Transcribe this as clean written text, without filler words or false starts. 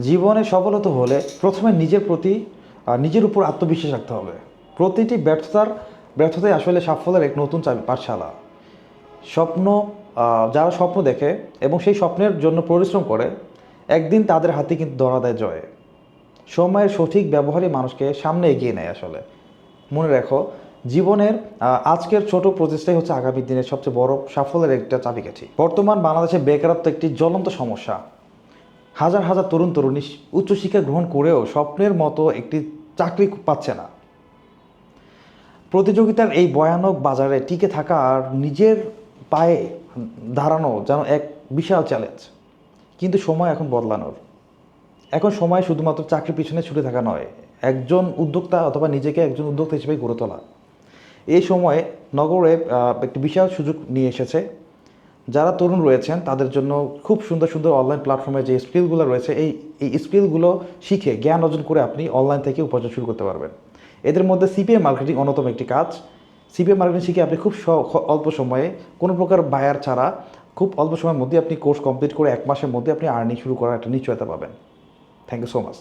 জীবনে সফল হতে হলে প্রথমে নিজের প্রতি নিজের উপর আত্মবিশ্বাস রাখতে হবে। প্রতিটি ব্যর্থতাই আসলে সাফল্যের এক নতুন পাঠশালা। স্বপ্ন যারা স্বপ্ন দেখে এবং সেই স্বপ্নের জন্য পরিশ্রম করে, একদিন তাদের হাতে কিন্তু ধরা দেয় জয়। সময়ের সঠিক ব্যবহারই মানুষকে সামনে এগিয়ে নেয় আসলে। মনে রাখো, জীবনের আজকের ছোট প্রচেষ্টাই হচ্ছে আগামী দিনের সবচেয়ে বড় সাফল্যের একটা চাবিকাঠি। বর্তমান বাংলাদেশে বেকারত্ব একটি জ্বলন্ত সমস্যা। হাজার হাজার তরুণ তরুণী উচ্চশিক্ষা গ্রহণ করেও স্বপ্নের মতো একটি চাকরি পাচ্ছে না। প্রতিযোগিতার এই ভয়ানক বাজারে টিকে থাকা আর নিজের পায়ে দাঁড়ানো যেন এক বিশাল চ্যালেঞ্জ। কিন্তু সময় এখন বদলানোর। এখন সময় শুধুমাত্র চাকরির পিছনে ছুটে থাকা নয়, একজন উদ্যোক্তা অথবা নিজেকে একজন উদ্যোক্তা হিসেবে গড়ে তোলা। এই সময়ে নগরে একটি বিশাল সুযোগ নিয়ে এসেছে। যারা তরুণ রয়েছেন তাদের জন্য খুব সুন্দর সুন্দর অনলাইন প্ল্যাটফর্মে যে স্কিলগুলো রয়েছে, এই স্কিলগুলো শিখে জ্ঞান অর্জন করে আপনি অনলাইন থেকে উপার্জন শুরু করতে পারবেন। এদের মধ্যে সিপিএম মার্কেটিং অন্যতম একটি কাজ। সিপিএম মার্কেটিং শিখে আপনি খুব অল্প সময়ে কোনো প্রকার বায়ার ছাড়া খুব অল্প সময়ের মধ্যে আপনি কোর্স কমপ্লিট করে 1 মাসের মধ্যে আপনি আর্নিং শুরু করার একটা নিশ্চয়তা পাবেন। Thank you so much.